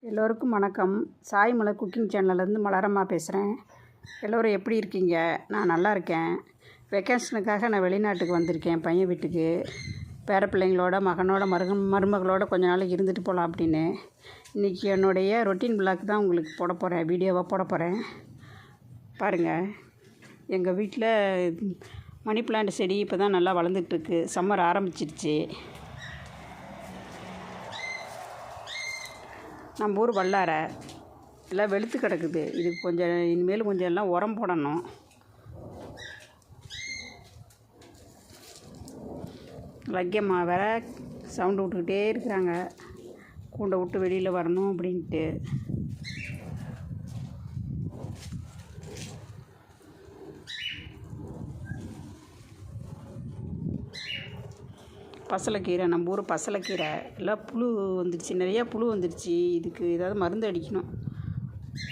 எல்லோருக்கும் வணக்கம். சாய் மலர் குக்கிங் சேனல்லேருந்து மலரம்மா பேசுகிறேன். எல்லோரும் எப்படி இருக்கீங்க? நான் நல்லா இருக்கேன். வெக்கேஷனுக்காக நான் வெளிநாட்டுக்கு வந்திருக்கேன், பையன் வீட்டுக்கு. பேர பிள்ளைங்களோட மகனோட மருமகளோட கொஞ்ச நாள் இருந்துட்டு போகலாம் அப்படின்னு. இன்றைக்கி என்னுடைய ரொட்டீன் பிளாக் தான் உங்களுக்கு போட போகிறேன், வீடியோவாக போட போகிறேன். பாருங்கள், எங்கள் வீட்டில் மணி பிளான்ட் செடி இப்போ தான் நல்லா வளர்ந்துட்டுருக்கு. சம்மர் ஆரம்பிச்சிருச்சு. நம்ம ஊர் வல்லாரை எல்லாம் வெளுத்து கிடக்குது. இதுக்கு கொஞ்சம் இனிமேல் கொஞ்சம் எல்லாம் உரம் போடணும். லக்கியம்மா வேற சவுண்டு விட்டுக்கிட்டே இருக்கிறாங்க, கூண்டை விட்டு வெளியில் வரணும் அப்படின்ட்டு. பசலைக்கீரை, நம்ம ஊர் பசலைக்கீரை எல்லாம் புழு வந்துடுச்சு, நிறையா புழு வந்துடுச்சு. இதுக்கு ஏதாவது மருந்து அடிக்கணும்.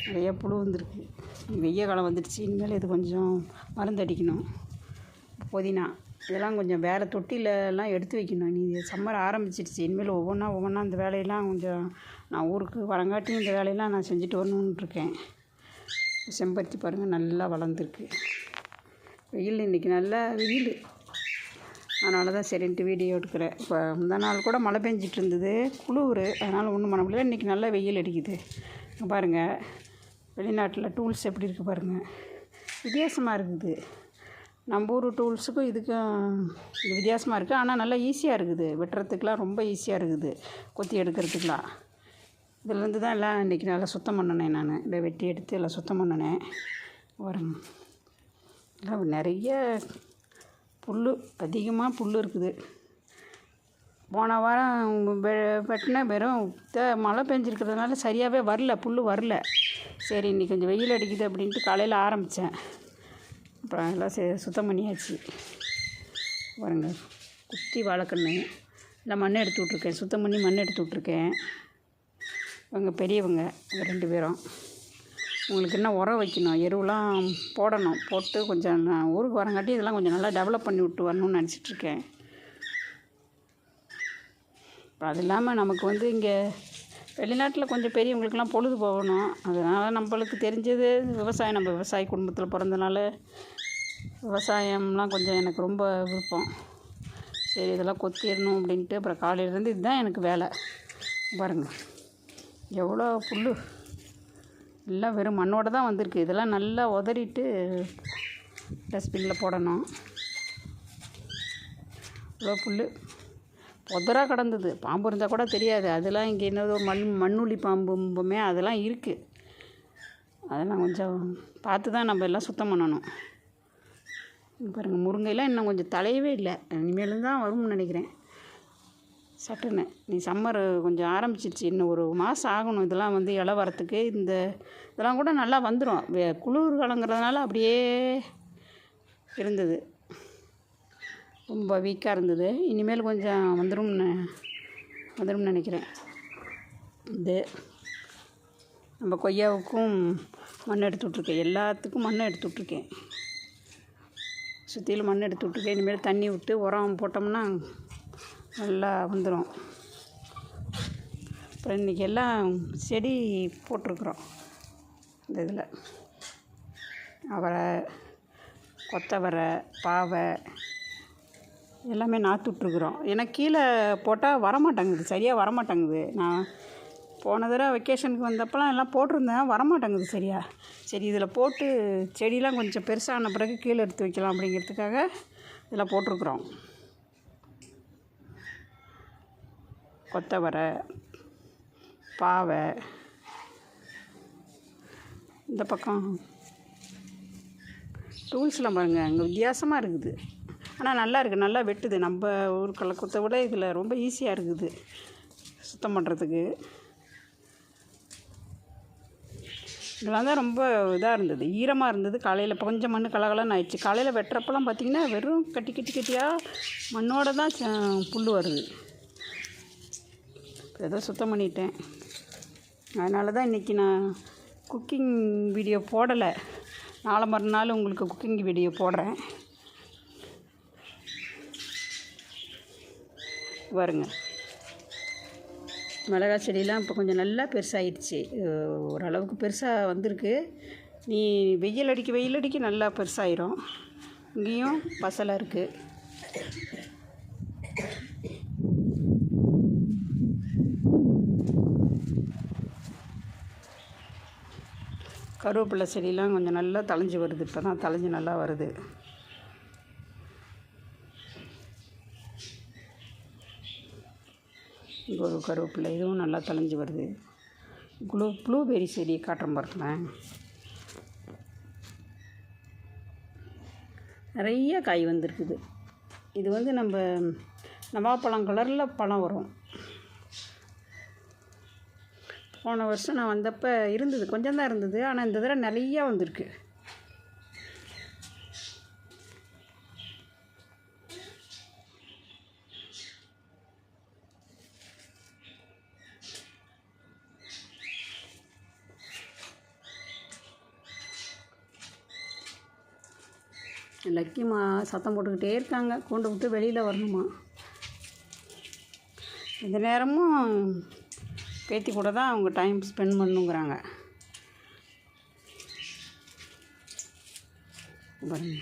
நிறையா புழு வந்துருக்கு. வெய்ய காலம் வந்துடுச்சு, இனிமேல் இது கொஞ்சம் மருந்து அடிக்கணும். புதினா இதெல்லாம் கொஞ்சம் வேறு தொட்டிலெலாம் எடுத்து வைக்கணும். நீ சம்மர் ஆரம்பிச்சிடுச்சு, இனிமேல் ஒவ்வொன்றா இந்த வேலையெல்லாம் கொஞ்சம் நான் ஊருக்கு வரங்காட்டியும் இந்த வேலையெல்லாம் நான் செஞ்சுட்டு வரணுன்ட்ருக்கேன். செம்பருத்தி பாருங்கள், நல்லா வளர்ந்துருக்கு. வெயில் இன்றைக்கி நல்லா வெயில், அதனால தான் சரின்ட்டு வீடியோ எடுக்கிறேன். இப்போ முந்தா நாள் கூட மழை பெஞ்சிட்டு இருந்தது, குளிர், அதனால் ஒன்றும் பண்ண முடியல. இன்றைக்கி நல்லா வெயில் அடிக்குது. பாருங்கள், வெளிநாட்டில் டூல்ஸ் எப்படி இருக்குது பாருங்கள், வித்தியாசமாக இருக்குது. நம்ம ஊர் டூல்ஸுக்கும் இதுக்கும் இது வித்தியாசமாக இருக்குது. ஆனால் நல்லா ஈஸியாக இருக்குது, வெட்டுறதுக்கெலாம் ரொம்ப ஈஸியாக இருக்குது, கொத்தி எடுக்கிறதுக்கெலாம். இதுலேருந்து தான் எல்லாம் இன்றைக்கி நல்லா சுத்தம் பண்ணினேன். நான் இதை வெட்டி எடுத்து எல்லாம் சுத்தம் பண்ணினேன். பாருங்க, எல்லாம் நிறைய புல், அதிகமாக புல் இருக்குது. போன வாரம் வெட்டின வெறும் மழை பெஞ்சிருக்கிறதுனால சரியாகவே வரல, புல் வரல. சரி, இன்றைக்கி கொஞ்சம் வெயில் அடிக்குது அப்படின்ட்டு காலையில் ஆரம்பித்தேன். அப்புறம் எல்லாம் சுத்தம் பண்ணியாச்சு. பாருங்க, குத்தி வாழைக்கண்ணு எல்லாம் மண் எடுத்து விட்ருக்கேன், சுத்தம் பண்ணி மண் எடுத்து விட்ருக்கேன். இவங்க பெரியவங்க 2 பேரும். உங்களுக்கு என்ன உரம் வைக்கணும், எருவெலாம் போடணும். போட்டு கொஞ்சம் நான் ஊருக்கு வரங்காட்டி இதெல்லாம் கொஞ்சம் நல்லா டெவலப் பண்ணி விட்டு வரணும்னு நினச்சிட்ருக்கேன். இப்போ அது இல்லாமல் நமக்கு இங்கே வெளிநாட்டில் கொஞ்சம் பெரியவங்களுக்கெல்லாம் பொழுது போகணும். அதனால் நம்மளுக்கு தெரிஞ்சது விவசாயம். நம்ம விவசாய குடும்பத்தில் பிறந்தனால விவசாயம்லாம் கொஞ்சம் எனக்கு ரொம்ப விருப்பம். சரி, இதெல்லாம் கொத்திடணும் அப்படின்ட்டு அப்புறம் காலையிலேருந்து இதுதான் எனக்கு வேலை. பாருங்கள், எவ்வளோ புல், எல்லாம் வெறும் மண்ணோடு தான் வந்திருக்கு. இதெல்லாம் நல்லா உதறிட்டு டஸ்ட்பினில் போடணும். இவ்வளோ புல் உதராக கிடந்தது. பாம்பு இருந்தால் கூட தெரியாது. அதெல்லாம் இங்கே என்னதோ மண்ணுளி பாம்புமே அதெல்லாம் இருக்குது. அதெல்லாம் கொஞ்சம் பார்த்து தான் நம்ம எல்லாம் சுத்தம் பண்ணணும். பாருங்கள், முருங்கைலாம் இன்னும் கொஞ்சம் தலையவே இல்லை, இனிமேல் தான் வரும்னு நினைக்கிறேன். சட்டுன்னு நீ சம்மர் கொஞ்சம் ஆரம்பிச்சிருச்சு, இன்னும் ஒரு மாதம் ஆகணும் இதெல்லாம் இலை வரத்துக்கு. இதெல்லாம் கூட நல்லா வந்துடும். குளிர் காலங்கிறதுனால அப்படியே இருந்தது, ரொம்ப வீக்காக இருந்தது. இனிமேல் கொஞ்சம் வந்துடும் நினைக்கிறேன். இது நம்ம கொய்யாவுக்கும் மண் எடுத்து விட்ருக்கேன், எல்லாத்துக்கும் மண் எடுத்து விட்ருக்கேன். சுற்றிலும் மண் எடுத்து விட்ருக்கேன். இனிமேல் தண்ணி விட்டு உரம் போட்டோம்னா நல்லா வந்துடும். அப்புறம் இன்றைக்கி எல்லாம் செடி போட்டிருக்குறோம். இந்த இதில் அவரை, கொத்தவரை, பாவை எல்லாமே நாற்று விட்ருக்குறோம். ஏன்னா கீழே போட்டால் வரமாட்டேங்குது, சரியாக வரமாட்டேங்குது. நான் போன தடவை வெக்கேஷனுக்கு வந்தப்போலாம் எல்லாம் போட்டிருந்தேன், வரமாட்டேங்குது சரியா. சரி, இதில் போட்டு செடியெலாம் கொஞ்சம் பெருசான பிறகு கீழே எடுத்து வைக்கலாம் அப்படிங்கிறதுக்காக இதில் போட்டிருக்குறோம். கொத்தவரை, பாவை, இந்த பக்கம் டூல்ஸ்லாம் பாருங்கள், அங்கே வித்தியாசமாக இருக்குது. ஆனால் நல்லா இருக்குது, நல்லா வெட்டுது. நம்ம ஊருக்குள்ள கொத்தை விட இதில் ரொம்ப ஈஸியாக இருக்குது சுத்தம் பண்ணுறதுக்கு. இதெல்லாம் தான் ரொம்ப இதாக இருந்தது, ஈரமாக இருந்தது. காலையில் கொஞ்சம் மண் கலகலன்னு ஆயிடுச்சு. காலையில் வெட்டுறப்பெல்லாம் பார்த்திங்கன்னா வெறும் கட்டியாக மண்ணோடு தான் புல் வருது. ஏதோ சுத்தம் பண்ணிட்டேன். அதனால தான் இன்றைக்கி நான் குக்கிங் வீடியோ போடலை. நாளை மறுநாள் உங்களுக்கு குக்கிங் வீடியோ போடுறேன். பாருங்க, மிளகாய் செடியெலாம் இப்போ கொஞ்சம் நல்லா பெருசாகிடுச்சு. ஓரளவுக்கு பெருசாக வந்திருக்கு. நீ வெயில் அடிக்க நல்லா பெருசாயிரும். இங்கேயும் பசலை இருக்குது. கருவேப்பிலை செடியெலாம் கொஞ்சம் நல்லா தழைஞ்சி வருது. இப்போ தான் தழைஞ்சி நல்லா வருது. இங்கே ஒரு கருவேப்பிலை, இதுவும் நல்லா தழைஞ்சி வருது. ப்ளூபெரி செடி காட்டுறேன் பாருங்களேன். நிறைய காய் வந்திருக்குது. இது வந்து நம்ம நவாப்பழம் கலரில் பழம் வரும். போன வருஷம் நான் வந்தப்போ இருந்தது, கொஞ்சம் தான் இருந்தது. ஆனால் இந்த தடவை நிறையா வந்திருக்கு. லக்கிமா சத்தம் போட்டுக்கிட்டே இருக்காங்க, கூண்டு விட்டு வெளியில் வரணுமா. இந்த நேரமும் பேத்தி கூட தான் அவங்க டைம் ஸ்பெண்ட் பண்ணுங்கிறாங்க. பாருங்க,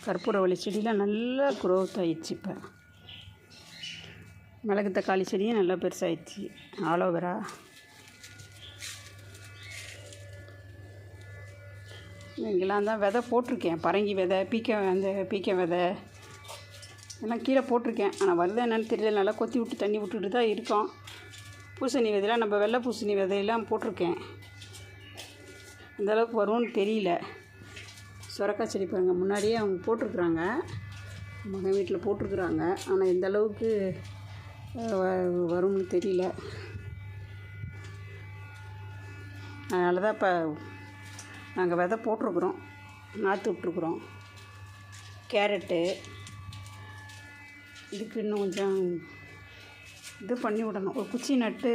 கற்பூரவள்ளி செடியில் நல்லா க்ரோத் ஆயிடுச்சு. இப்போ மிளகு தக்காளி செடியும் நல்லா பெருசாகிடுச்சு. ஆலோவேரா, இங்கெல்லாம் தான் விதை போட்டிருக்கேன். பரங்கி விதை, பீக்க விதை எல்லாம் கீழே போட்டிருக்கேன். ஆனால் வருது என்னென்னு தெரியல. நல்லா கொத்தி விட்டு தண்ணி விட்டுட்டு தான் இருக்கோம். பூசணி விதையெல்லாம் நம்ம வெள்ளை பூசணி விதையெல்லாம் போட்டிருக்கேன். இந்தளவுக்கு வரும்னு தெரியல. சுரக்காய் செடி பாருங்கள், முன்னாடியே அவங்க போட்டிருக்குறாங்க, மகன் வீட்டில் போட்டிருக்குறாங்க. ஆனால் எந்த அளவுக்கு வரும்னு தெரியல. அதனால தான் இப்போ நாங்கள் விதை போட்டிருக்குறோம், நாற்று விட்ருக்குறோம். கேரட்டு இதுக்கு இன்னும் கொஞ்சம் இது பண்ணி விடணும். ஒரு குச்சி நட்டு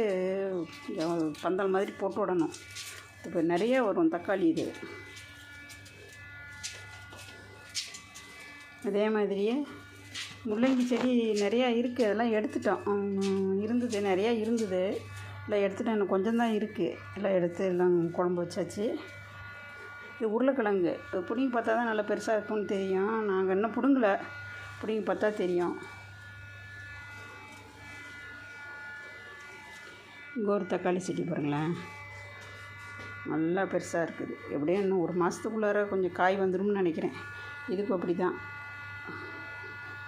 பந்தல் மாதிரி போட்டு விடணும். இப்போ நிறைய வரும் தக்காளி. இது அதே மாதிரியே முள்ளங்கி செடி நிறையா இருக்குது. அதெல்லாம் எடுத்துட்டோம். நிறையா இருந்தது, எல்லாம் எடுத்துட்டோம். இன்னும் கொஞ்சம் தான் இருக்குது. எல்லாம் எடுத்து எல்லாம் குழம்பு வச்சாச்சு. இது உருளைக்கிழங்கு, பிடுங்கி பார்த்தா தான் நல்லா பெருசாக இருக்கும்னு தெரியும். நாங்கள் இன்னும் பிடுங்கலை, பிடுங்கி பார்த்தா தெரியும். இங்கே ஒரு தக்காளி செடி பாருங்களேன், நல்லா பெருசாக இருக்குது. எப்படியும் இன்னும் ஒரு மாதத்துக்குள்ளார கொஞ்சம் காய் வந்துடும்னு நினைக்கிறேன். இதுக்கு அப்படி தான்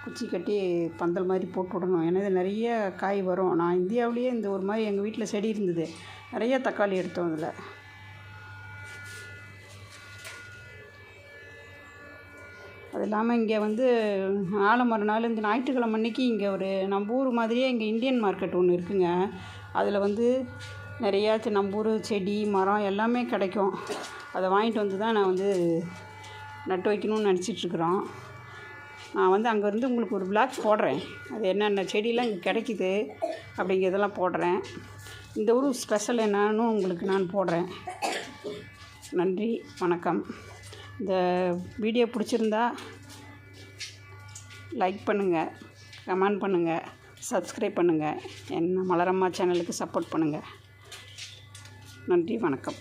குச்சி கட்டி பந்தல் மாதிரி போட்டு விடணும். ஏன்னா இது நிறைய காய் வரும். நான் இந்தியாவிலேயே இந்த ஒரு மாதிரி எங்கள் வீட்டில் செடி இருந்தது, நிறைய தக்காளி எடுத்தோம் அதில். அது இல்லாமல் இங்கே வந்து மறுநாள் இந்த ஞாயிற்றுக்கிழமை அன்றைக்கி இங்கே ஒரு நம்ம ஊர் மாதிரியே இங்கே இந்தியன் மார்க்கெட் ஒன்று இருக்குங்க. அதில் வந்து நிறையா நம்ம ஊர் செடி மரம் எல்லாமே கிடைக்கும். அதை வாங்கிட்டு வந்து தான் நான் வந்து நட்டு வைக்கணும்னு நினச்சிட்ருக்குறோம். நான் வந்து அங்கேருந்து உங்களுக்கு ஒரு விளாக் போடுறேன். அது என்னென்ன செடியெலாம் இங்கே கிடைக்கிது அப்படிங்கிறதெல்லாம் போடுறேன். இந்த ஊர் ஸ்பெஷல் என்னன்னு உங்களுக்கு நான் போடுறேன். நன்றி, வணக்கம். இந்த வீடியோ பிடிச்சிருந்தா லைக் பண்ணுங்கள், கமெண்ட் பண்ணுங்கள், சப்ஸ்கிரைப் பண்ணுங்கள். என்ன மலரம்மா சேனலுக்கு சப்போர்ட் பண்ணுங்கள். நன்றி, வணக்கம்.